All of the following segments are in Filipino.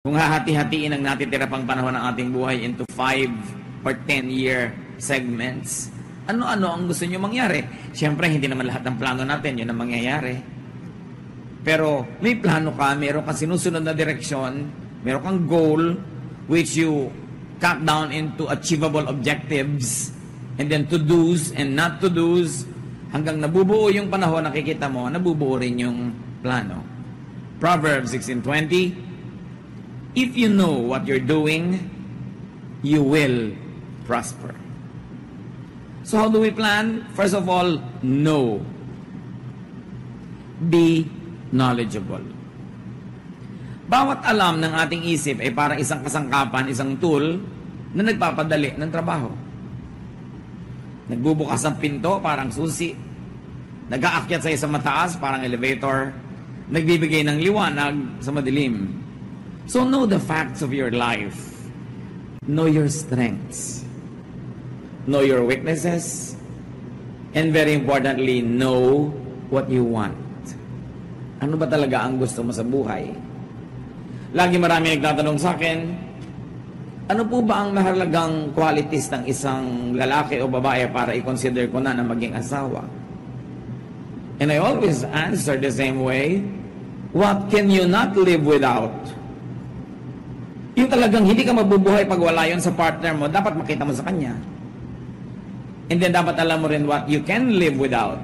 Kung hahati-hatiin ang natitira pang panahon ng ating buhay into 5 or 10-year segments, ano-ano ang gusto nyo mangyari? Siyempre, hindi naman lahat ng plano natin, yun ang mangyayari. Pero may plano ka, meron kang sinusunod na direksyon, meron kang goal, which you cut down into achievable objectives, and then to-dos and not to-dos, hanggang nabubuo yung panahon, nakikita mo, nabubuo rin yung plano. Proverbs 16:20, if you know what you're doing, you will prosper. So how do we plan? First of all, know. Be knowledgeable. Bawat alam ng ating isip ay parang isang kasangkapan, isang tool na nagpapadali ng trabaho. Nagbubukas ang pinto, parang susi. Nag-aakyat sa isang mataas, parang elevator. Nagbibigay ng liwanag sa madilim. So know the facts of your life. Know your strengths. Know your weaknesses. And very importantly, know what you want. Ano ba talaga ang gusto mo sa buhay? Lagi marami nagtatanong sa akin, ano po ba ang mahalagang qualities ng isang lalaki o babae para i-consider ko na maging asawa? And I always answer the same way, what can you not live without? Yung talagang hindi ka mabubuhay pag wala yun sa partner mo, dapat makita mo sa kanya. And then dapat alam mo rin what you can live without.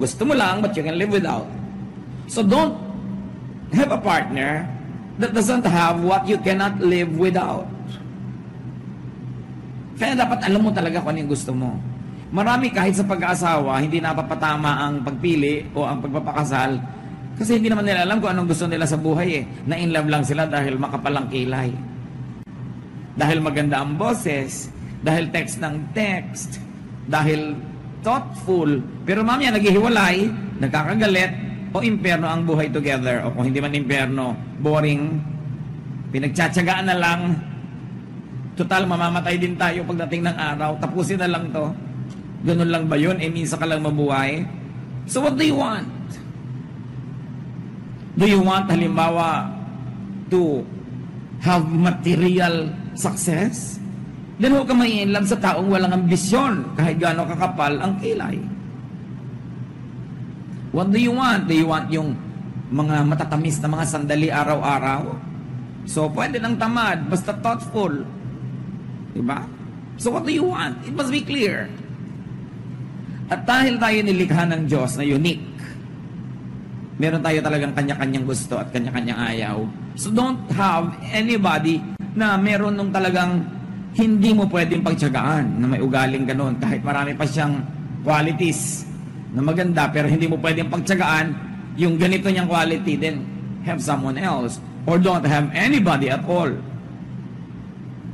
Gusto mo lang, but you can live without. So don't have a partner that doesn't have what you cannot live without. Kaya dapat alam mo talaga kung ano yung gusto mo. Marami kahit sa pag-aasawa, hindi napapatama ang pagpili o ang pagpapakasal kasi hindi naman nila alam kung anong gusto nila sa buhay eh. Na in love lang sila dahil makapalang kilay. Dahil maganda ang boses, dahil text ng text, dahil thoughtful. Pero mamaya naghihiwalay, nagkakagalit, o impyerno ang buhay together. O kung hindi man impyerno, boring, pinagtsatsagaan na lang. Total, mamamatay din tayo pagdating ng araw. Tapusin na lang to. Ganun lang ba yun? Eh, minsan ka lang mabuhay. So what do you want? Do you want, halimbawa, to have material success? Then huwag ka mai-inlove sa taong walang ambisyon, kahit gaano kakapal ang kilay. What do you want? Do you want yung mga matatamis na mga sandali araw-araw? So, pwede ng tamad, basta thoughtful. Diba? So, what do you want? It must be clear. At dahil tayo nilikha ng Diyos na unique, meron tayo talagang kanya-kanyang gusto at kanya-kanyang ayaw. So don't have anybody na meron nung talagang hindi mo pwedeng pagtiyagaan na may ugaling ganun. Kahit marami pa siyang qualities na maganda pero hindi mo pwedeng pagtiyagaan yung ganito niyang quality, then have someone else. Or don't have anybody at all.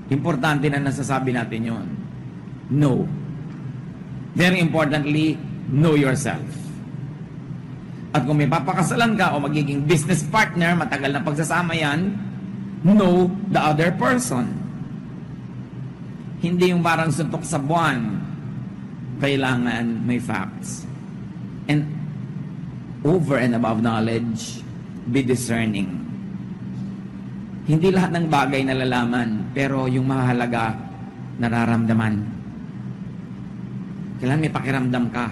Importante na nasasabi natin yun. No. Very importantly, know yourself. At kung may papakasalan ka o magiging business partner, matagal na pagsasama yan, know the other person. Hindi yung parang suntok sa buwan. Kailangan may facts. And over and above knowledge, be discerning. Hindi lahat ng bagay nalalaman, pero yung mahalaga, nararamdaman. Kailangan may pakiramdam ka.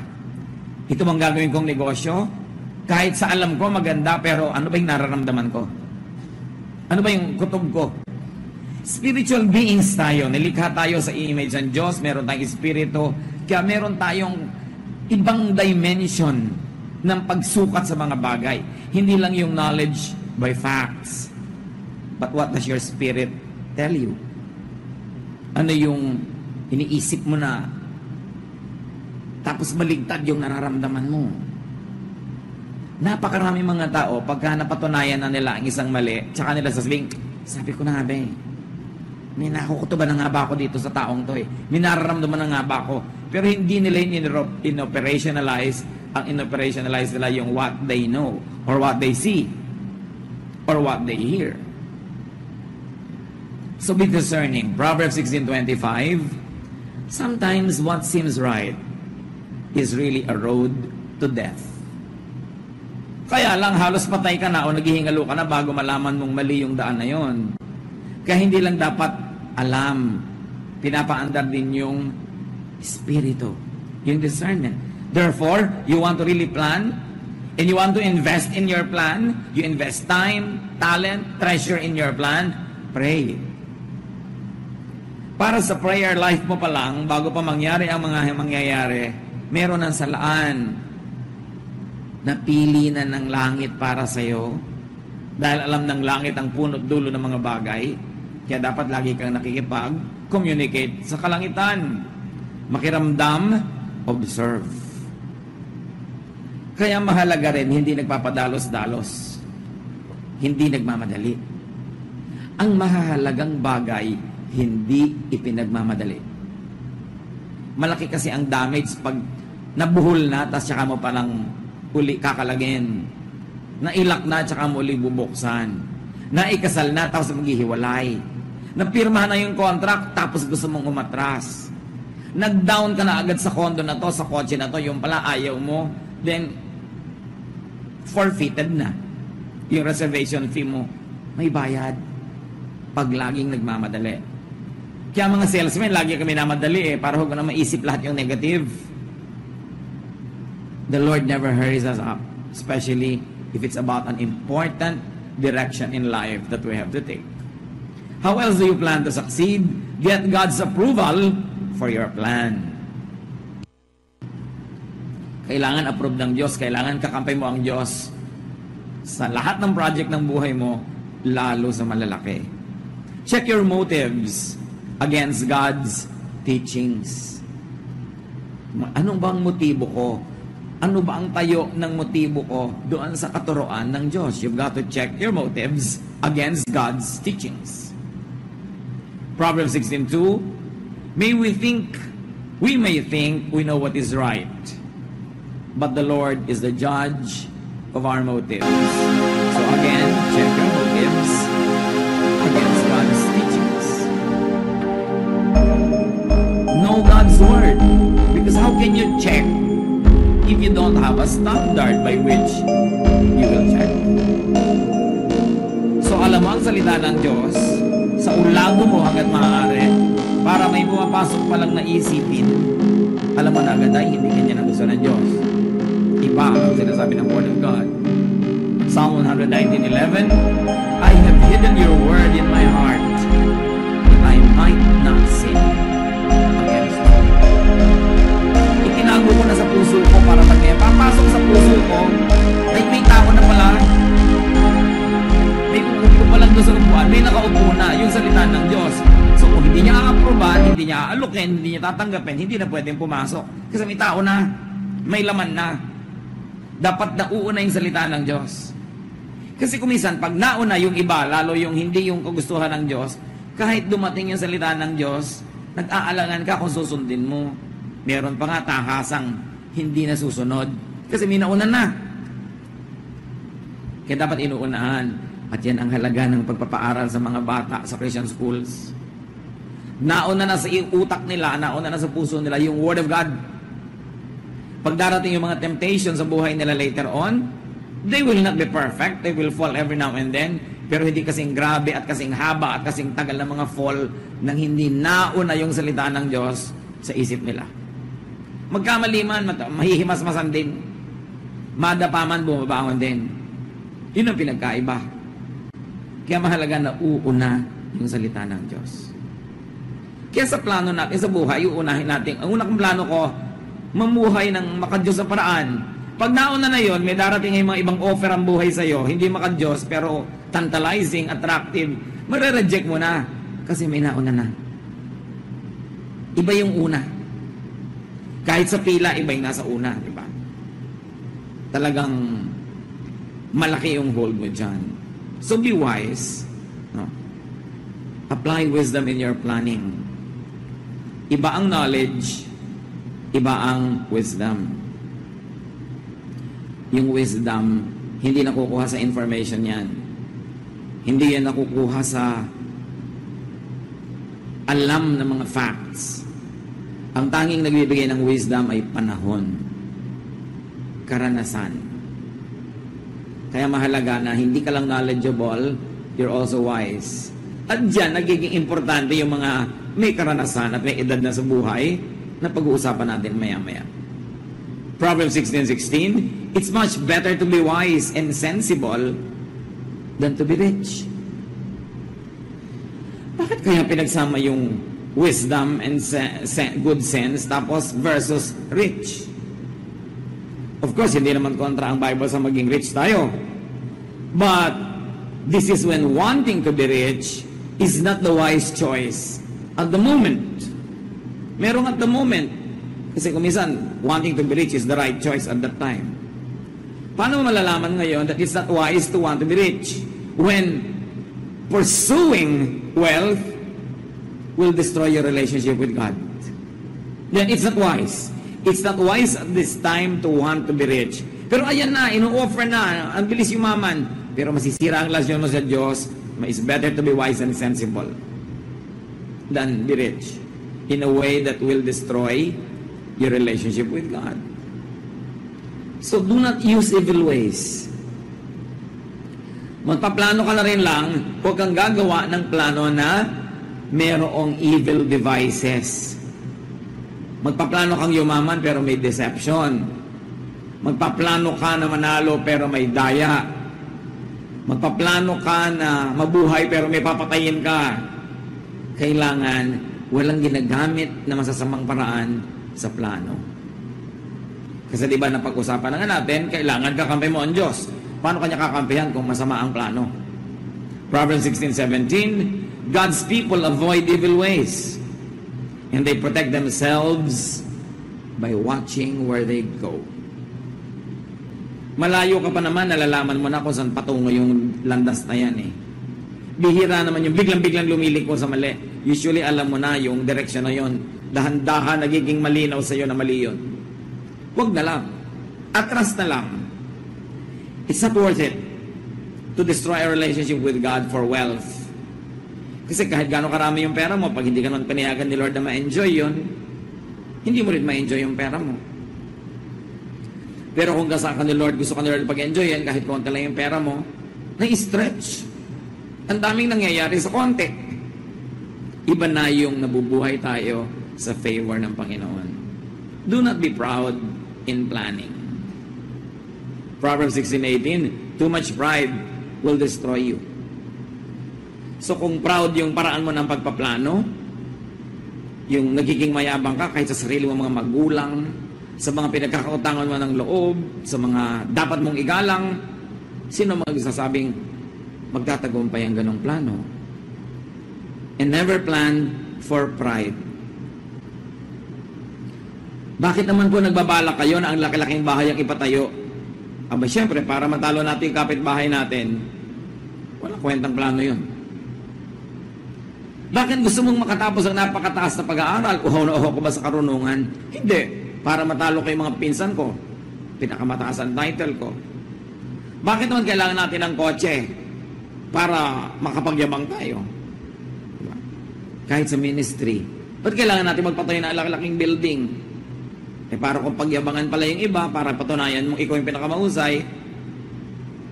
Ito bang gagawin kong negosyo? Kahit sa alam ko maganda, pero ano ba yung nararamdaman ko? Ano ba yung kutob ko? Spiritual beings tayo. Nilikha tayo sa image ng Diyos. Meron tayong espiritu. Kaya meron tayong ibang dimension ng pagsukat sa mga bagay. Hindi lang yung knowledge by facts. But what does your spirit tell you? Ano yung iniisip mo na tapos maligtad yung nararamdaman mo? Napakarami mga tao, pagka napatunayan na nila ang isang mali, tsaka nila sasabihin, sabi ko na nga ba eh, may nakukutuban na nga ba ako dito sa taong to eh, may nararamdaman na nga ba ako, pero hindi nila in-operationalize, ang in-operationalize nila yung what they know, or what they see, or what they hear. So be discerning. Proverbs 16:25, sometimes what seems right is really a road to death. Kaya lang halos patay ka na o naghihingalo ka na bago malaman mong mali yung daan na yon. Kaya hindi lang dapat alam, pinapaandar din yung espiritu, yung discernment. Therefore, you want to really plan and you want to invest in your plan, you invest time, talent, treasure in your plan, pray. Para sa prayer life mo pa lang, bago pa mangyari ang mga mangyayari, meron ng salaan. Napili na ng langit para sa iyo dahil alam ng langit ang punot dulo ng mga bagay. Kaya dapat lagi kang nakikipag-communicate sa kalangitan. Makiramdam, observe. Kaya mahalaga rin, hindi nagpapadalos-dalos. Hindi nagmamadali. Ang mahalagang bagay, hindi ipinagmamadali. Malaki kasi ang damage pag nabuhol na, tas saka mo palang uli kakalagin. Nailak na, tsaka mo uli bubuksan. Naikasal na, tapos maghihiwalay. Napirmahan na yung contract, tapos gusto mong umatras. Nag-down ka na agad sa condo na to, sa kotse na to, yung pala ayaw mo, then forfeited na. Yung reservation fee mo, may bayad. Pag laging nagmamadali. Kaya mga salesmen, lagi kami namadali para huwag na maisip lahat yung negative. The Lord never hurries us up, especially if it's about an important direction in life that we have to take. How else do you plan to succeed? Get God's approval for your plan. Kailangan approve ng Diyos, kailangan kakampay mo ang Diyos sa lahat ng project ng buhay mo, lalo sa malalaki. Check your motives against God's teachings. Anong bang motibo ko? Ano ba ang tayo ng motibo ko doon sa katuroan ng Diyos? You've got to check your motives against God's teachings. Proverbs 16:2, we may think we know what is right, but the Lord is the judge of our motives. So again, check your motives against God's teachings. Know God's word, because how can you check if you don't have a standard by which you will check? So alam mo ang salita ng Diyos, sa ulago mo hanggat maaari, para may pumapasok pa lang na isipin, alam mo na agad ay hindi kanya na gusto ng Diyos. Iba ang sinasabi ng Word of God. Psalm 119:11, I have hidden your word in my heart, that I might not sin against you. Itinago ko na sa puso ko para pag papasok sa puso ko, ay may tao na pala. May uupo pa lang doon sa upuan, may nakaupo na yung salita ng Diyos. So kung hindi niya a-approvean, hindi niya aalukin, hindi niya tatanggapin, hindi na pwedeng pumasok. Kasi may tao na, may laman na. Dapat nauuna yung salita ng Diyos. Kasi kumisan, pag nauna yung iba, lalo yung hindi yung kagustuhan ng Diyos, kahit dumating yung salita ng Diyos, nag-aalangan ka kung susundin mo. Meron pa nga tahasang hindi na susunod. Kasi may nauna na. Kaya dapat inuunahan. At yan ang halaga ng pagpapaaral sa mga bata sa Christian schools. Nauna na sa utak nila, nauna na sa puso nila yung Word of God. Pag darating yung mga temptations sa buhay nila later on, they will not be perfect. They will fall every now and then. Pero hindi kasing grabe at kasing haba at kasing tagal ng mga fall nang hindi nauna yung salita ng Diyos sa isip nila. Magkamali man, mahihimas-masan din. Madapa man, bumabangon din. Yun ang pinagkaiba. Kaya mahalaga na uuna yung salita ng Diyos. Kaya sa plano natin sa buhay, uunahin natin. Ang unang plano ko, mamuhay ng makadiyos sa paraan. Pag nauna na yon, may darating ay mga ibang offer ang buhay sa iyo, hindi makadiyos pero tantalizing, attractive, mare-reject mo na kasi may nauna na. Iba yung una. Kahit sa pila, iba yung nasa una, di ba? Talagang malaki yung hold mo dyan. So be wise. No? Apply wisdom in your planning. Iba ang knowledge, iba ang wisdom. Yung wisdom, hindi nakukuha sa information yan. Hindi yan nakukuha sa alam ng mga facts. Ang tanging nagbibigay ng wisdom ay panahon, karanasan. Kaya mahalaga na hindi ka lang knowledgeable, you're also wise. At dyan, nagiging importante yung mga may karanasan at may edad na sa buhay na pag-uusapan natin maya-maya. Proverbs 16:16, it's much better to be wise and sensible than to be rich. Bakit kaya pinagsama yung wisdom and good sense tapos versus rich? Of course, hindi naman kontra ang Bible sa maging rich tayo. But this is when wanting to be rich is not the wise choice at the moment. Merong at the moment. Kasi kung minsan, wanting to be rich is the right choice at that time. Paano mo malalaman ngayon that it's not wise to want to be rich? When pursuing wealth will destroy your relationship with God. Then it's not wise. It's not wise at this time to want to be rich. Pero ayan na, ino-offer na, ang bilis yumaman. Pero masisira ang relasyon mo sa Diyos. It's better to be wise and sensible than be rich in a way that will destroy your relationship with God. So do not use evil ways. Magpaplano ka na rin lang, huwag kang gagawa ng plano na merong evil devices. Magpaplano kang yumaman pero may deception. Magpaplano ka na manalo pero may daya. Magpaplano ka na mabuhay pero may papatayin ka. Kailangan walang ginagamit na masasamang paraan sa plano. Kasi di ba napag-usapan na nga natin, kailangan kakampi mo ang Diyos. Paano kanya kakampihan kung masama ang plano? Proverbs 16:17, God's people avoid evil ways and they protect themselves by watching where they go. Malayo ka pa naman, nalalaman mo na kung saan patungo yung landas na yan eh. Bihira naman yung biglang-biglang lumiliko sa mali. Usually alam mo na yung direction na yon. Dahan-dahan nagiging malinaw sa iyo na mali yun. Huwag na lang. Atras na lang. It's not worth it to destroy a relationship with God for wealth. Kasi kahit gaano karami yung pera mo, pag hindi ka naman panayagan ni Lord na ma-enjoy yun, hindi mo rin ma-enjoy yung pera mo. Pero kung kasama ka ni Lord, gusto ka ni Lord pag-enjoy yan, kahit konti lang yung pera mo, na-stretch. Ang daming nangyayari sa konti. Iba na yung nabubuhay tayo sa favor ng Panginoon. Do not be proud in planning. Proverbs 16:18, too much pride will destroy you. So kung proud yung paraan mo ng pagpaplano, yung nagiging mayabang ka kahit sa sarili mo mga magulang, sa mga pinagkakautangan mo ng loob, sa mga dapat mong igalang, sino magsasabing magtatagumpay ang ganong plano? And never plan for pride. Bakit naman po nagbabala kayo na ang laki-laking bahay ang ipatayo? Aba, syempre, para matalo natin yung kapitbahay natin, walang kwentang plano yun. Bakit gusto mong makatapos ang napakataas na pag-aaral? Uhaw na uhaw ko ba sa karunungan? Hindi. Para matalo ko yung mga pinsan ko. Pinakamataas ang title ko. Bakit naman kailangan natin ng kotse? Para makapagyabang tayo. Diba? Kahit sa ministry. Ba't kailangan natin magpatayo ng laki-laking building? Para kung pagyabangan pala yung iba, para patunayan mong ikaw yung pinakamahusay,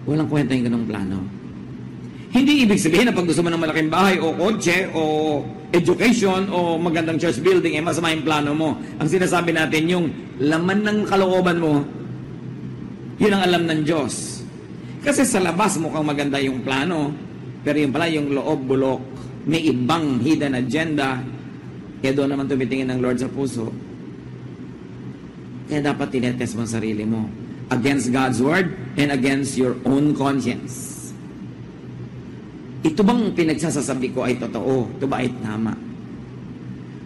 walang kwenta yung ganong plano. Hindi ibig sabihin na pag gusto mo ng malaking bahay o kotse o education o magandang church building, masama yung plano mo. Ang sinasabi natin, yung laman ng kalooban mo, yun ang alam ng Diyos. Kasi sa labas mukhang maganda yung plano, pero yung pala yung loob, bulok, may ibang hidden agenda, kaya doon naman tumitingin ng Lord sa puso. Kaya dapat tinetest mo ang sarili mo against God's word and against your own conscience. Ito bang pinagsasasabi ko ay totoo? Ito ba ay tama?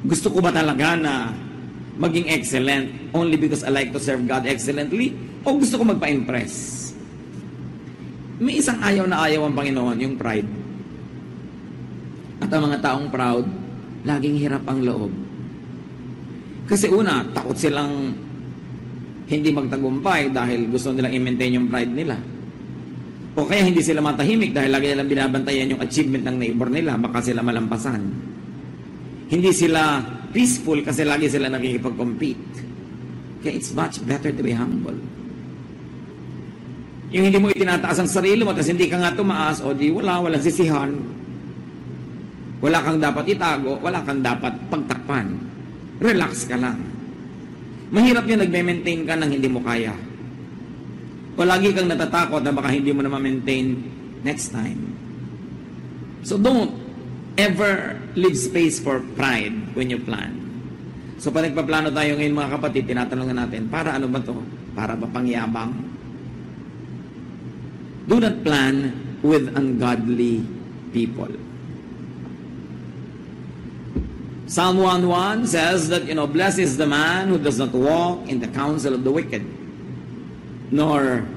Gusto ko ba talaga na maging excellent only because I like to serve God excellently? O gusto ko magpa-impress? May isang ayaw na ayaw ang Panginoon, yung pride. At ang mga taong proud, laging hirap ang loob. Kasi una, takot silang hindi magtagumpay dahil gusto nilang i-maintain yung pride nila. O kaya hindi sila matahimik dahil lagi nilang binabantayan yung achievement ng neighbor nila, baka sila malampasan. Hindi sila peaceful kasi lagi sila nakikipag-compete. Kaya it's much better to be humble. Yung hindi mo itinataas ang sarili mo, tapos hindi ka nga tumaas, o di walang sisihan. Wala kang dapat itago, wala kang dapat pagtakpan. Relax ka lang. Mahirap yung nagme-maintain ka ng hindi mo kaya. O lagi kang natatakot na baka hindi mo na ma-maintain next time. So don't ever leave space for pride when you plan. So pag nagpaplano tayo ngayon mga kapatid, tinatanungan natin, para ano ba to? Para ba pangyabang? Do not plan with ungodly people. Psalm 1:1 says that, blessed is the man who does not walk in the counsel of the wicked, nor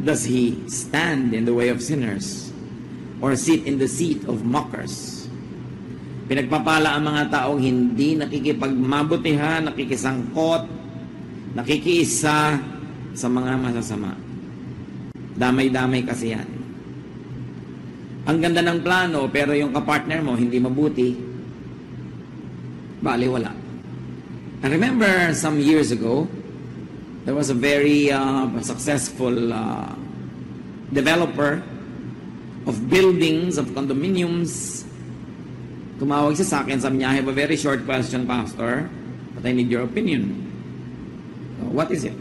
does he stand in the way of sinners, or sit in the seat of mockers. Pinagpapala ang mga taong hindi nakikipagmabutihan, nakikisangkot, nakikiisa sa mga masasama. Damay-damay kasi yan. Ang ganda ng plano, pero yung kapartner mo hindi mabuti, bali wala. I remember some years ago, there was a very successful developer of buildings, of condominiums. Tumawag siya sa akin, sabi niya, I have a very short question, Pastor, but I need your opinion. So, what is it?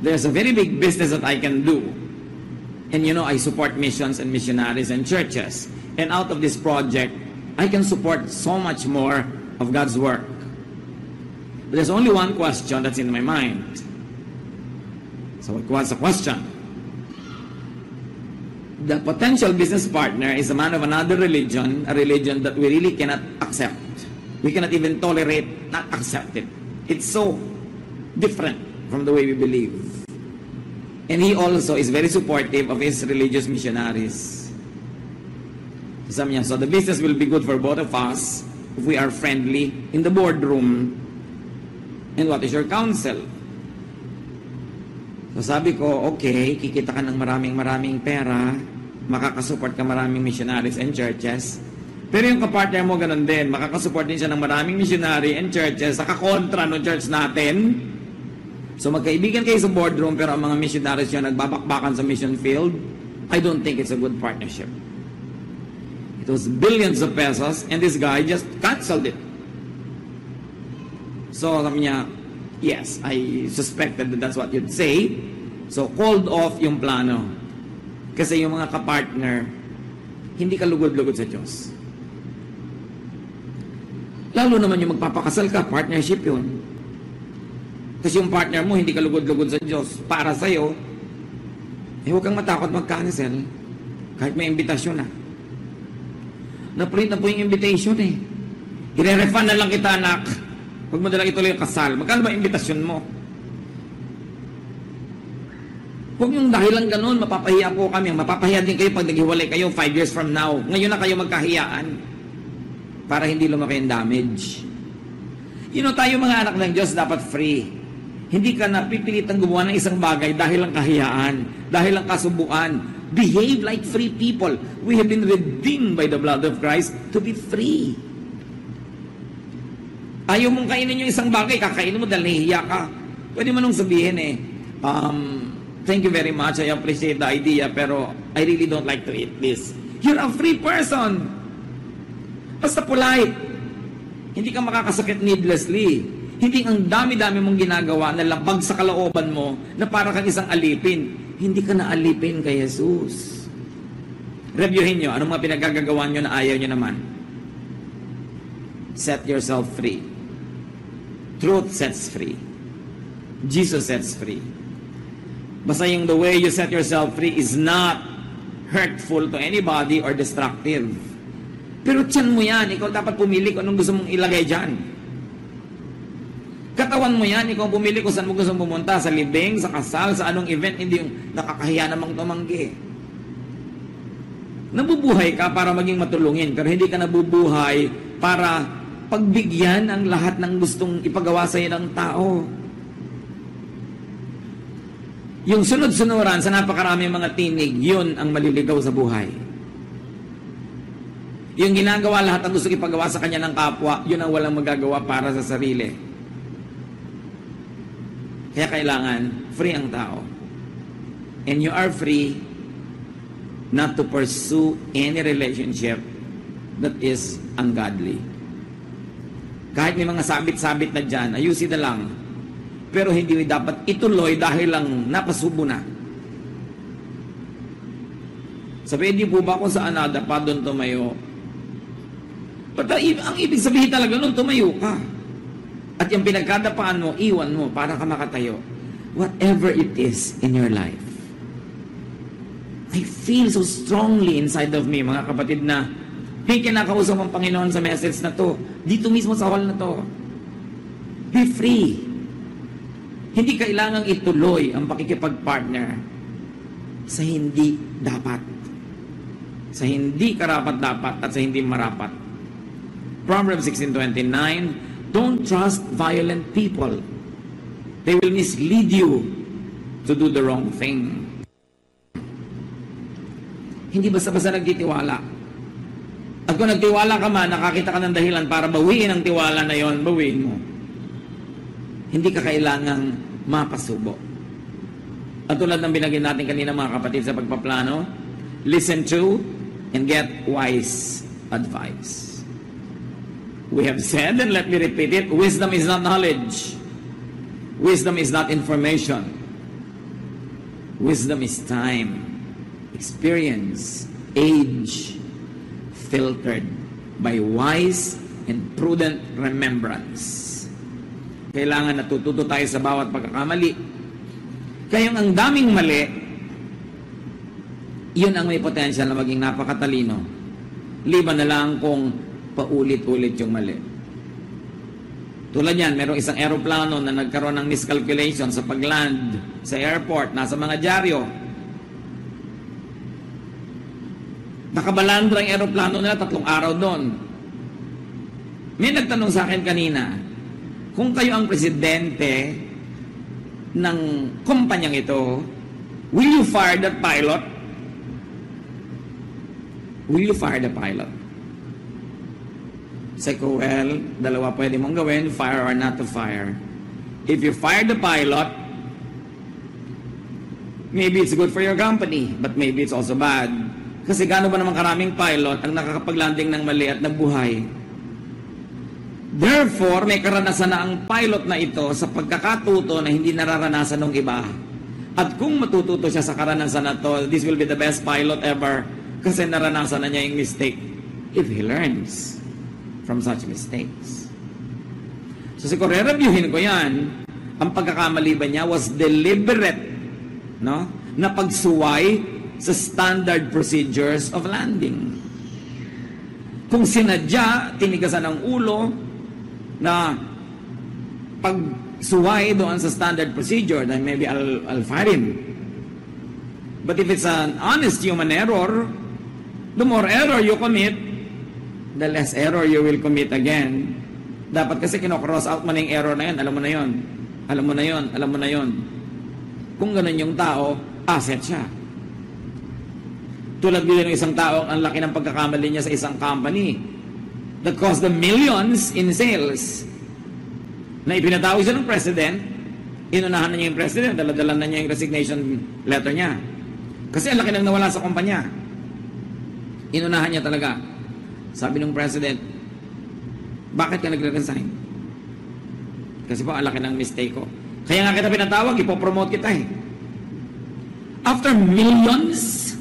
There's a very big business that I can do. And I support missions and missionaries and churches. And out of this project, I can support so much more of God's work. But there's only one question that's in my mind. So what's the question? The potential business partner is a man of another religion, a religion that we really cannot accept. We cannot even tolerate, not accept it. It's so different from the way we believe. And he also is very supportive of his religious missionaries. Sabi niya, so the business will be good for both of us if we are friendly in the boardroom. And what is your counsel? So sabi ko, okay, kikita ka ng maraming pera, makakasupport ka maraming missionaries and churches. Pero yung kapartner mo ganun din, makakasupport din siya ng maraming missionary and churches sa kakontra ng church natin. So magkaibigan kayo sa boardroom, pero ang mga missionaries niya nagbabakbakan sa mission field. I don't think it's a good partnership. It was billions of pesos, and this guy just canceled it. So sabi niya, yes, I suspected that that's what you'd say. So called off yung plano. Kasi yung mga kapartner, hindi ka lugod-lugod sa Diyos. Lalo naman yung magpapakasal ka, partnership yun. Kasi yung partner mo, hindi ka lugod-lugod sa Diyos. Para sa'yo, huwag kang matakot mag-cancel. Kahit may imbitasyon na. Na-print na po yung invitation eh. I-refund na lang kita, anak. Huwag mo dalang ituloy yung kasal. Magkano ba invitation mo? Huwag yung dahilan ganun, mapapahiya po kami. Mapapahiya din kayo pag naghiwalay kayo 5 years from now. Ngayon na kayo magkahiyaan. Para hindi lumaki yung damage. Tayo mga anak ng Diyos dapat free. Hindi ka napipilitang gumawa ng isang bagay dahil lang kahiyaan, dahil lang kasubukan. Behave like free people. We have been redeemed by the blood of Christ to be free. Ayaw mong kainin yung isang bagay, kakainin mo dahil nahihiya ka. Pwede mo nung sabihin thank you very much, I appreciate the idea, pero I really don't like to eat this. You're a free person. Basta polite. Hindi ka makakasakit needlessly. Hindi ang dami-dami mong ginagawa na labag sa kalooban mo na para kang isang alipin. Hindi ka na alipin kay Jesus. Reviewin nyo, anong mga pinagagagawa nyo na ayaw nyo naman? Set yourself free. Truth sets free. Jesus sets free. Basta yung the way you set yourself free is not hurtful to anybody or destructive. Pero tiyan mo yan, ikaw dapat pumili kung anong gusto mong ilagay dyan. Katawan mo yan, ikaw pumili kung saan mo gusto pumunta, sa libing, sa kasal, sa anong event, hindi yung nakakahiya namang tumanggi. Nabubuhay ka para maging matulungin, pero hindi ka nabubuhay para pagbigyan ang lahat ng gustong ipagawa sa iyo ng tao. Yung sunod-sunuran sa napakaraming mga tinig, yun ang maliligaw sa buhay. Yung ginagawa lahat ang gusto ipagawa sa kanya ng kapwa, yun ang walang magagawa para sa sarili. Kaya kailangan free ang tao. And you are free not to pursue any relationship that is ungodly. Kahit may mga sabit-sabit na dyan, ayusin na lang. Pero hindi dapat ituloy dahil lang napasubo na. Sabihin niyo po ba kung saan pa doon tumayo? But ang ibig sabihin talaga nun, tumayo ka. At yung pinagkadapaan mo, iwan mo para ka makatayo. Whatever it is in your life. I feel so strongly inside of me, mga kapatid, na may kinakausap ang Panginoon sa message na to. Dito mismo sa hall na to. Be free. Hindi kailangang ituloy ang pakikipag-partner sa hindi dapat. Sa hindi karapat-dapat at sa hindi marapat. Proverbs 16:29, don't trust violent people. They will mislead you to do the wrong thing. Hindi basta-basta nagtitiwala. At kung nagtiwala ka man, nakakita ka ng dahilan para bawiin ang tiwala na yon, bawiin mo. Hindi ka kailangang mapasubo. At tulad ng binagin natin kanina mga kapatid sa pagpaplano, listen to and get wise advice. We have said, and let me repeat it, wisdom is not knowledge. Wisdom is not information. Wisdom is time, experience, age, filtered by wise and prudent remembrance. Kailangan natututo tayo sa bawat pagkakamali. Kayong ang daming mali, yun ang may potential na maging napakatalino. Liban na lang kung paulit-ulit yung mali. Tulad yan, merong isang aeroplano na nagkaroon ng miscalculation sa pagland sa airport, nasa mga dyaryo. Nakabalandra ang aeroplano nila, 3 araw doon. May nagtanong sa akin kanina, kung kayo ang presidente ng kumpanyang ito, will you fire that pilot? Will you fire the pilot? Say ko, well, dalawa pwede mong gawin, fire or not to fire. If you fire the pilot, maybe it's good for your company, but maybe it's also bad. Kasi gaano ba naman karaming pilot ang nakakapaglanding ng mali at nabuhay? Therefore, may karanasan na ang pilot na ito sa pagkakatuto na hindi nararanasan ng iba. At kung matututo siya sa karanasan na to, this will be the best pilot ever kasi naranasan na niya yung mistake if he learns from such mistakes. So siguro, reviewin ko yan. Ang pagkakamali ba niya was deliberate, no? Na pagsuway sa standard procedures of landing. Kung sinadya, tinigasan ng ulo na pagsuway doon sa standard procedure, then maybe I'll fire him. But if it's an honest human error, the more error you commit, the less error you will commit again. Dapat kasi kinocross out mo na yung error na yun. Alam mo na yun. Alam mo na yun. Alam mo na yun. Kung ganun yung tao, asset siya. Tulad din ng isang tao, ang laki ng pagkakamali niya sa isang company that cost them millions in sales. Na ipinatawag siya ng president, inunahan na niya yung president, daladala na niya yung resignation letter niya. Kasi ang laki nang nawala sa kumpanya. Inunahan niya talaga. Sabi ng president, bakit ka nagre-resign? Kasi po, ang laki ng mistake ko. Kaya nga kita pinatawag, ipopromote kita eh. After millions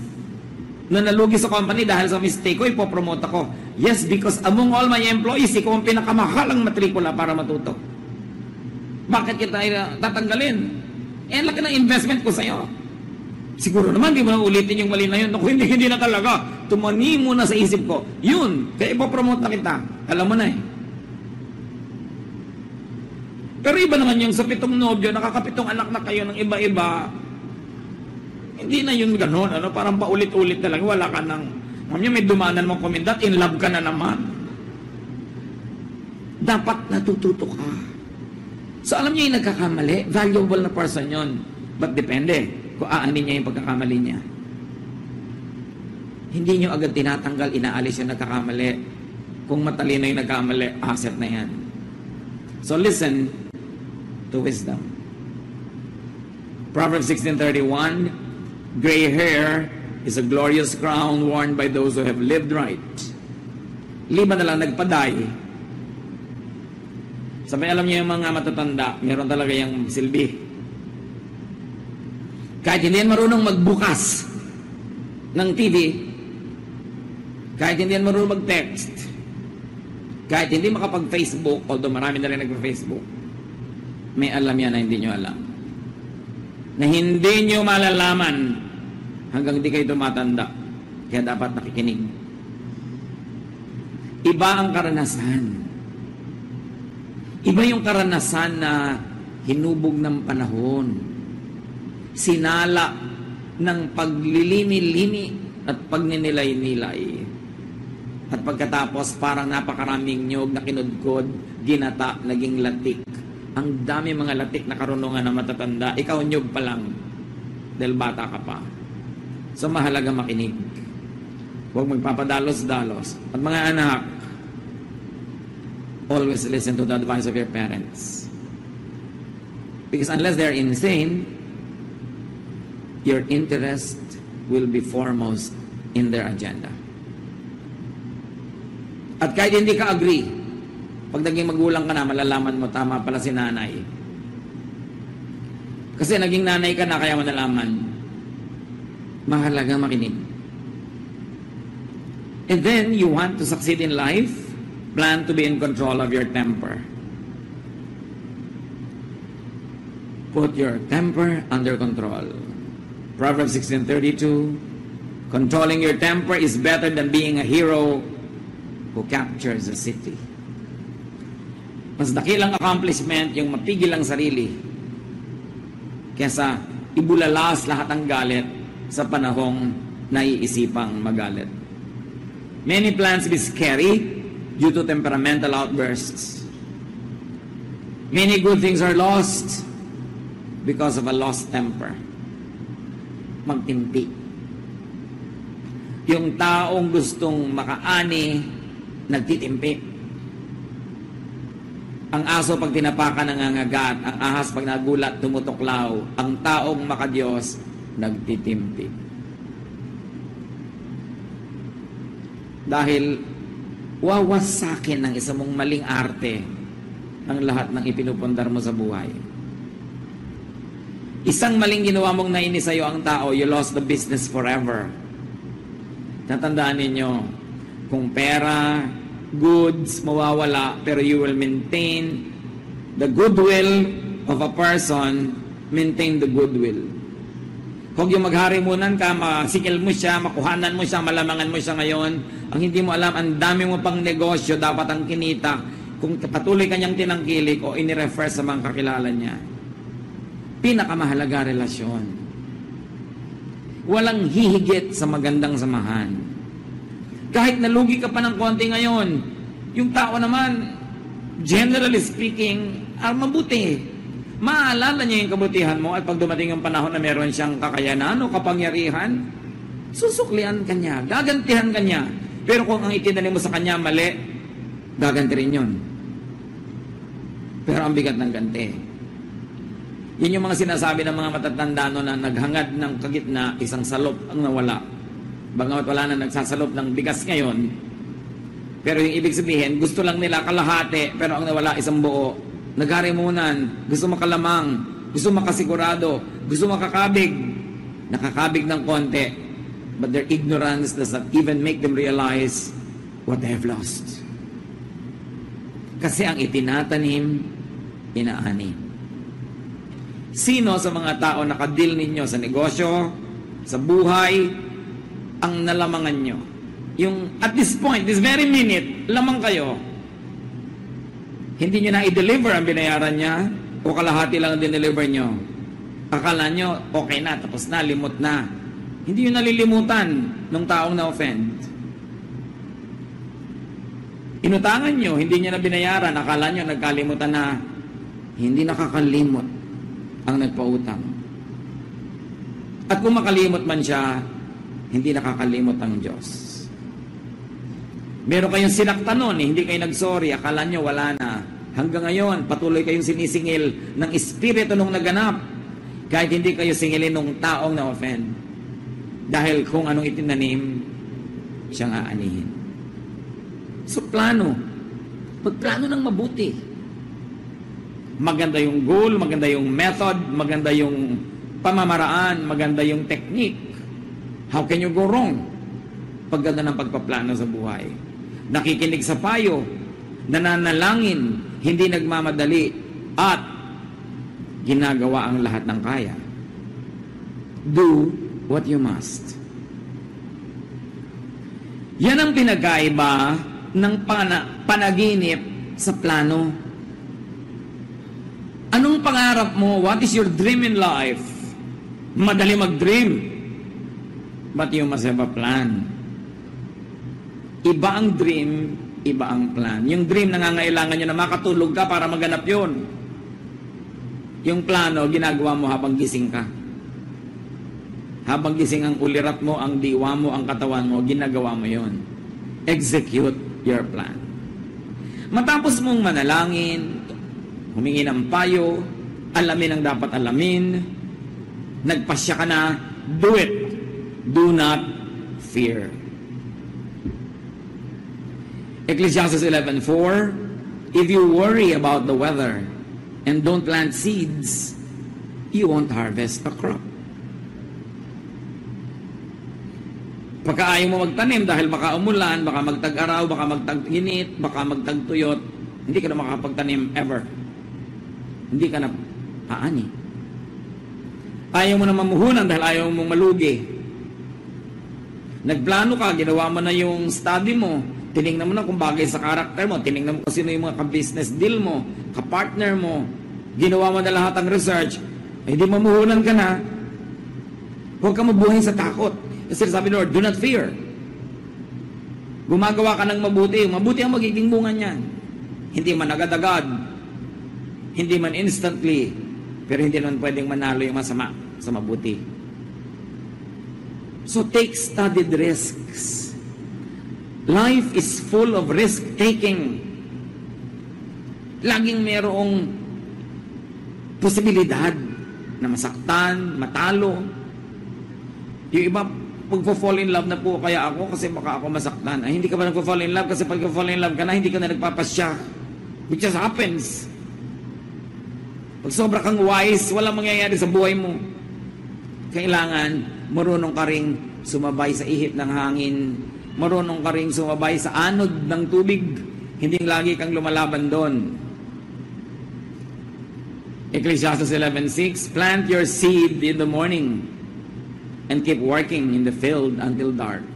na nalugi sa company dahil sa mistake ko, ipopromote ako. Yes, because among all my employees, ikaw ang pinakamahalang matrikula para matuto. Bakit kita tatanggalin? Eh, laki ng investment ko sa'yo. Siguro naman, di mo na ulitin yung mali na yun. Naku, hindi na talaga. Tumani mo na sa isip ko. Yun, kaya ipopromote na kita. Alam mo na eh. Pero iba naman yung sa 7 nobyo, nakakapitong anak na kayo ng iba-iba. Hindi na yun gano'n. Ano? Parang paulit-ulit na lang. Wala ka nang, may dumanan mong komendat, in love ka na naman. Dapat natututo ka. So alam niyo yung nagkakamali, valuable na person yun. But depende kung aanin niya yung pagkakamali niya. Hindi niyo agad tinatanggal, inaalis yung nagkakamali. Kung matalino yung nagkamali, asset na yan. So listen to wisdom. Proverbs 16:31, Gray hair is a glorious crown worn by those who have lived right. Lima na lang nagpaday. Sabi, alam niyo yung mga matatanda, meron talaga yung silbi. Kahit hindi yan marunong magbukas ng TV, kahit hindi yan marunong mag-text, kahit hindi makapag-Facebook, although marami na rin nag-Facebook, may alam yan na hindi nyo alam. Na hindi nyo malalaman hanggang hindi kayo tumatanda. Kaya dapat nakikinig. Iba ang karanasan. Iba yung karanasan na hinubog ng panahon. Sinala ng paglilimi-limi at pagninilay-nilay. At pagkatapos parang napakaraming nyog na kinudkod, ginata, naging latik. Ang dami mga latik na karunungan na matatanda. Ikaw nyog pa lang dahil bata ka pa. So mahalaga makinig. Huwag magpapadalos-dalos. At mga anak, always listen to the advice of your parents. Because unless they're insane, your interest will be foremost in their agenda. At kahit hindi ka agree, pag naging magulang ka na, malalaman mo, tama pala si nanay. Kasi naging nanay ka na, kaya mo nalaman. Mahalaga makinig. And then, you want to succeed in life, plan to be in control of your temper. Put your temper under control. Proverbs 16:32, controlling your temper is better than being a hero who captures a city. Mas dakilang accomplishment yung mapigil ang sarili kesa ibulalas lahat ng galit sa panahong naiisipang magalit. Many plans be scary due to temperamental outbursts. Many good things are lost because of a lost temper. Magtimpi. Yung taong gustong makaani, nagtitimpi. Ang aso pag tinapakan nangangagat, ang ahas pag nagulat, tumutuklaw. Ang taong makadiyos, nagtitimpi. Dahil wawasakin ng isa mong maling arte ang lahat ng ipinupundar mo sa buhay. Isang maling ginawa mong nainis sa'yo ang tao, you lost the business forever. Tatandaan ninyo, kung pera, goods, mawawala, pero you will maintain the goodwill of a person, maintain the goodwill. Huwag yung magharimunan ka, masikil mo siya, makuhanan mo siya, malamangan mo siya ngayon. Ang hindi mo alam, ang dami mo pang negosyo, dapat ang kinita. Kung patuloy kanyang tinangkilik o inirefer sa mga kakilala niya. Pinakamahalaga relasyon. Walang hihigit sa magandang samahan. Kahit nalugi ka pa ng konti ngayon, yung tao naman, generally speaking, mabuti. Maalala niya yung kabutihan mo at pag dumating yung panahon na meron siyang kakayanan o kapangyarihan, susuklian ka niya, gagantihan ka niya. Pero kung ang itinali mo sa kanya mali, gaganti rin yun. Pero ang bigat ng ganti. Yun yung mga sinasabi ng mga matatanda no, na naghangad ng kagitna, isang salop ang nawala. Bagamat wala na nagsasalop ng bigas ngayon, pero yung ibig sabihin, gusto lang nila kalahati, pero ang nawala isang buo. Nagharimunan, gusto makalamang, gusto makasigurado, gusto makakabig. Nakakabig ng konti, but their ignorance does not even make them realize what they have lost. Kasi ang itinatanim, inaani. Sino sa mga tao nakadil ninyo sa negosyo, sa buhay, ang nalamangan nyo? Yung at this point, this very minute, lamang kayo. Hindi nyo na i-deliver ang binayaran niya o kalahati lang ang dineliver nyo. Akala nyo, okay na, tapos na, limot na. Hindi nyo nalilimutan ng taong na-offend. Inutangan nyo, hindi nyo na binayaran, akala nyo nagkalimutan na. Hindi nakakalimot ang nagpautang. At kung makalimot man siya, hindi nakakalimot ang Diyos. Meron kayong sinaktan nun, hindi kayo nagsorry, akala nyo wala na. Hanggang ngayon, patuloy kayong sinisingil ng espiritu nung naganap, kahit hindi kayo singilin nung taong na-offend. Dahil kung anong itinanim, siyang aanihin. So plano. Magplano ng mabuti. Maganda yung goal, maganda yung method, maganda yung pamamaraan, maganda yung technique. How can you go wrong? Pagganda ng pagpaplano sa buhay. Nakikinig sa payo, nananalangin, hindi nagmamadali, at ginagawa ang lahat ng kaya. Do what you must. Yan ang pinagkaiba ng panaginip sa plano. Anong pangarap mo? What is your dream in life? Madali mag-dream. But you must have a plan. Iba ang dream, iba ang plan. Yung dream, nangangailangan nyo na makatulog ka para maganap yun. Yung plano, ginagawa mo habang gising ka. Habang gising ang ulirat mo, ang diwa mo, ang katawan mo, ginagawa mo yon. Execute your plan. Matapos mong manalangin, humingi ng payo, alamin ang dapat alamin, nagpasya ka na, do it. Do not fear. Ecclesiastes 11:4, if you worry about the weather and don't plant seeds, you won't harvest a crop. Pagka ayaw mo magtanim dahil baka umulan, baka magtag-araw, baka magtag-init, baka magtag-tuyot, hindi ka na makakapagtanim ever. Hindi ka na aani. Ayaw mo na mamuhunan dahil ayaw mong malugi. Nagplano ka, ginawa mo na yung study mo, tinignan mo na kung bagay sa karakter mo, tinignan mo kung sino yung mga ka-business deal mo, ka-partner mo, ginawa mo na lahat ang research, hindi mamuhunan ka na, huwag ka mabuhay sa takot. Kasi sabi Lord, do not fear. Gumagawa ka ng mabuti. Mabuti ang magiging bunga niyan. Hindi man agad-agad. Hindi man instantly. Pero hindi naman pwedeng manalo yung masama sa mabuti. So take studied risks. Life is full of risk-taking. Laging merong posibilidad na masaktan, matalo. Yung iba, pag-fall in love na po kaya ako kasi baka ako masaktan. Ay, hindi ka ba nag-fall in love kasi pag-fall in love ka na, hindi ka na nagpapasya. Which just happens. Pag sobra kang wise, walang mangyayari sa buhay mo. Kailangan, marunong ka ring sumabay sa ihip ng hangin. Marunong ka ring sumabay sa anod ng tubig. Hindi lagi kang lumalaban doon. Ecclesiastes 11:6, plant your seed in the morning and keep working in the field until dark.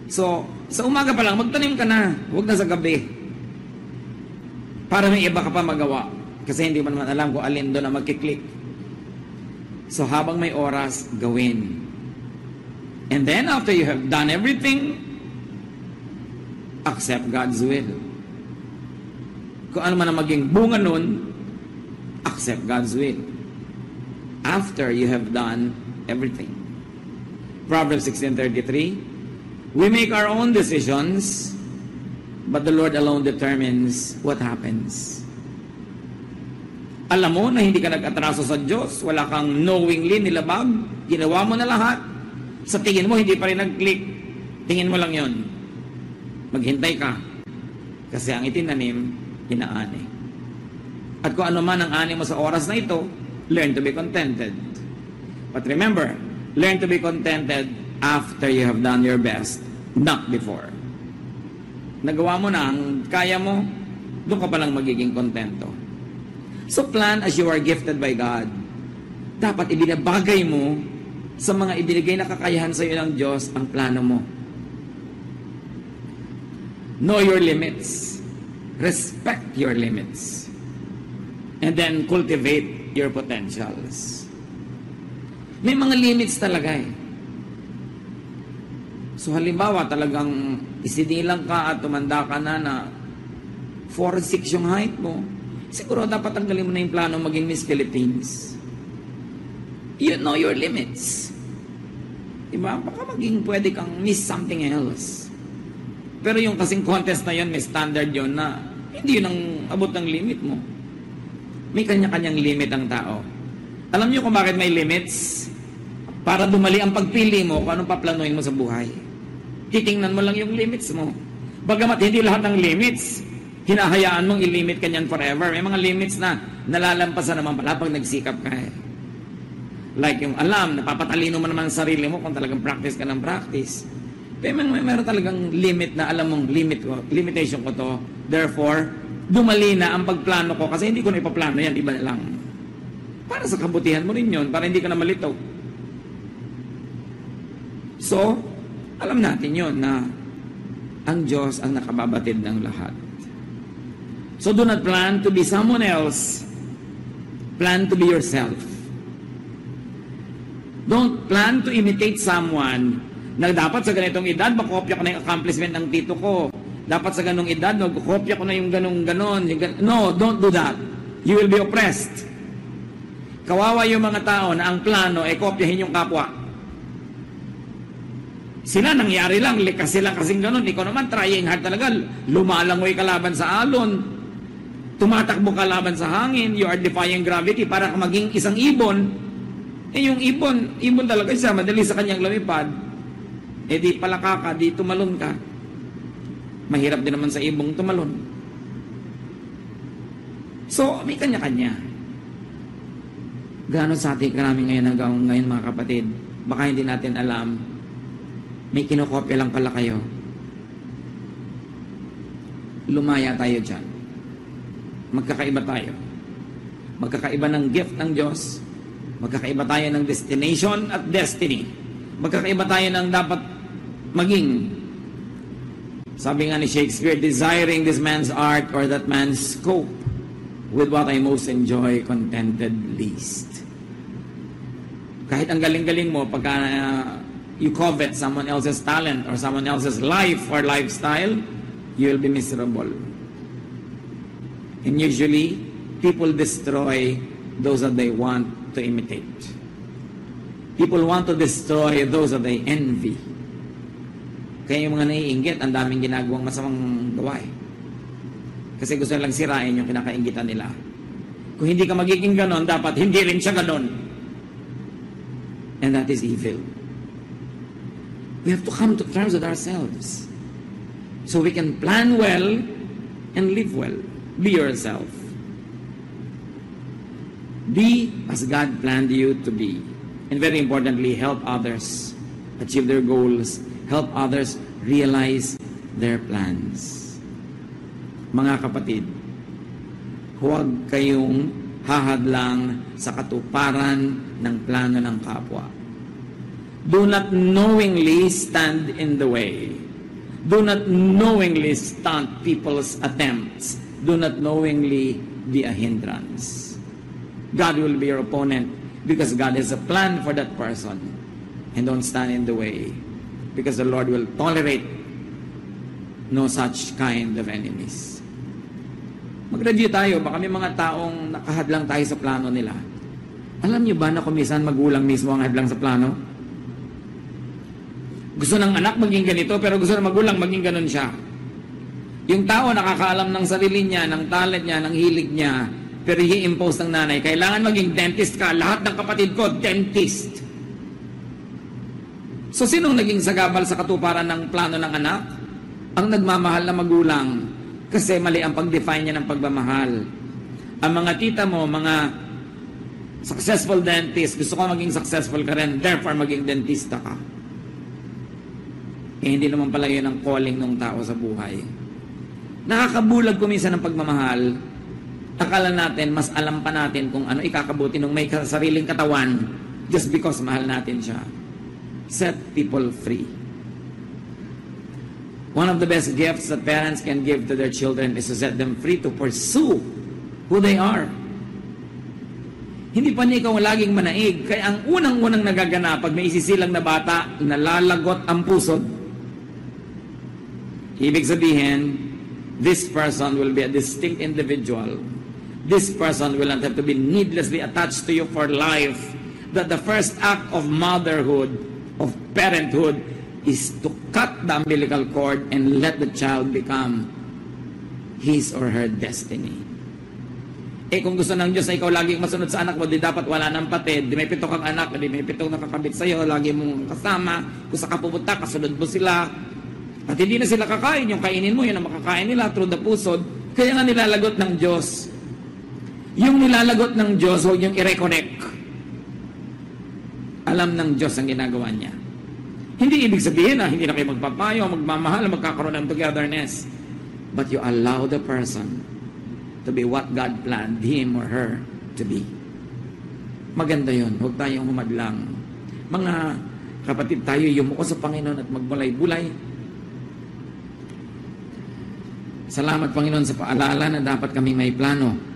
So, sa umaga pa lang, magtanim ka na. Huwag na sa gabi. Para may iba ka pa magawa. Kasi hindi mo naman alam kung alin doon na magkiklik. So, habang may oras, gawin. And then, after you have done everything, accept God's will. Kung ano man ang maging bunga nun, accept God's will. After you have done everything. Proverbs 16:33, we make our own decisions, but the Lord alone determines what happens. Alam mo na hindi ka nag-atraso sa Diyos, wala kang knowingly nilabag, ginawa mo na lahat, sa tingin mo hindi pa rin nag-click, tingin mo lang yon. Maghintay ka, kasi ang itinanim, inaani. At kung ano man ang ani mo sa oras na ito, learn to be contented. But remember, learn to be contented after you have done your best, not before. Nagawa mo na ang kaya mo, doon ka palang magiging kontento. So plan as you are gifted by God. Dapat ibinabagay mo sa mga ibinigay na kakayahan sa iyo ng Diyos ang plano mo. Know your limits. Respect your limits. And then cultivate your potentials. May mga limits talaga eh. So halimbawa talagang isinilang ka at tumanda ka na 4'6" yung height mo, siguro dapat tanggalin mo na yung plano maging Miss Philippines. You know your limits. Diba? Baka maging pwede kang Miss something else. Pero yung kasing contest na yun, may standard yun na hindi yun ang abot ng limit mo. May kanya-kanyang limit ang tao. Alam niyo kung bakit may limits? Para dumali ang pagpili mo kung anong paplanuhin mo sa buhay. Titingnan mo lang yung limits mo. Bagamat hindi lahat ng limits, hinahayaan mong ilimit ka niyan forever. May mga limits na nalalampasan naman pala pag nagsikap ka eh. Like yung alam, napapatalino mo naman ang sarili mo kung talagang practice ka ng practice. Pero meron talagang limit na alam mong limitation ko to. Therefore, dumali na ang pagplano ko kasi hindi ko na ipaplano yan, iba na lang. Para sa kabutihan mo rin yun, para hindi ka na malito. So, alam natin yun na ang Diyos ang nakababatid ng lahat. So do not plan to be someone else. Plan to be yourself. Don't plan to imitate someone na dapat sa ganitong edad, makopya ko na yung accomplishment ng tito ko. Dapat sa ganong edad, magkopya ko na yung ganong-ganon. No, don't do that. You will be oppressed. Kawawa yung mga tao na ang plano ay kopyahin yung kapwa. Sila nangyari lang, likas sila kasing ganon. Ikaw naman, trying hard talaga. Lumalangoy kalaban sa alon. Tumatakbo kalaban sa hangin. You are defying gravity para maging isang ibon. Eh yung ibon talaga siya, madali sa kanyang lumipad. Eh di palaka ka, di tumalon ka. Mahirap din naman sa ibong tumalon. So, may kanya-kanya. Gaano sa ating karami ngayon mga kapatid? Baka hindi natin alam. May kinokopya lang pala kayo. Lumaya tayo dyan. Magkakaiba tayo. Magkakaiba ng gift ng Diyos. Magkakaiba tayo ng destination at destiny. Magkakaiba tayo ng dapat maging. Sabi nga ni Shakespeare, desiring this man's art or that man's scope, with what I most enjoy, contented least. Kahit ang galing-galing mo, pagka you covet someone else's talent or someone else's life or lifestyle, you will be miserable. And usually, people destroy those that they want to imitate. People want to destroy those that they envy. Kaya yung mga naiinggit, ang daming ginagawang masamang gawain. Kasi gusto nilang sirain yung kinakainggitan nila. Kung hindi ka magiging ganon, dapat hindi rin siya ganon. And that is evil. We have to come to terms with ourselves. So we can plan well and live well. Be yourself. Be as God planned you to be. And very importantly, help others achieve their goals. Help others realize their plans. Mga kapatid, huwag kayong hahadlang sa katuparan ng plano ng kapwa. Do not knowingly stand in the way. Do not knowingly stunt people's attempts. Do not knowingly be a hindrance. God will be your opponent because God has a plan for that person. And don't stand in the way because the Lord will tolerate no such kind of enemies. Mag-review tayo, baka may mga taong nakahadlang tayo sa plano nila. Alam niyo ba na kumisan magulang mismo ang hadlang sa plano? Gusto ng anak maging ganito, pero gusto ng magulang maging ganon siya. Yung tao nakakaalam ng sarili niya, ng talent niya, ng hilig niya, pero i-impose ng nanay, kailangan maging dentist ka. Lahat ng kapatid ko, dentist. So, sinong naging sagabal sa katuparan ng plano ng anak? Ang nagmamahal na magulang. Kasi mali ang pag-define niya ng pagmamahal. Ang mga tita mo, mga successful dentist, gusto ko maging successful ka rin, therefore maging dentista ka. Eh, hindi naman pala yun ang calling ng tao sa buhay. Nakakabulag ko minsan ng pagmamahal. Akala natin, mas alam pa natin kung ano ikakabuti ng may sariling katawan just because mahal natin siya. Set people free. One of the best gifts that parents can give to their children is to set them free to pursue who they are. Hindi pa niya ikaw laging manaig. Kaya ang unang-unang nagaganap pag may isisilang na bata, nalalagot ang pusod. Ibig sabihin, this person will be a distinct individual. This person will not have to be needlessly attached to you for life. That the first act of motherhood, of parenthood, is to cut the umbilical cord and let the child become his or her destiny. Eh kung gusto ng Diyos na ikaw laging masunod sa anak mo, di dapat wala ng patid. Di may 7 kang anak, di may 7 nakakabit sa'yo, lagi mong kasama. Kung saan ka pupunta, kasunod mo sila. At hindi na sila kakain, yung kainin mo, yun ang makakain nila through the pusod. Kaya nga nilalagot ng Diyos. Yung nilalagot ng Diyos, huwag yung i-reconnect. Alam ng Diyos ang ginagawa niya. Hindi ibig sabihin na hindi na kayo magpapayo, magmamahal, magkakaroon ng togetherness. But you allow the person to be what God planned him or her to be. Maganda yun. Huwag tayong humadlang. Mga kapatid, tayo yumuko sa Panginoon at magbulay-bulay. Salamat, Panginoon, sa paalala na dapat kami may plano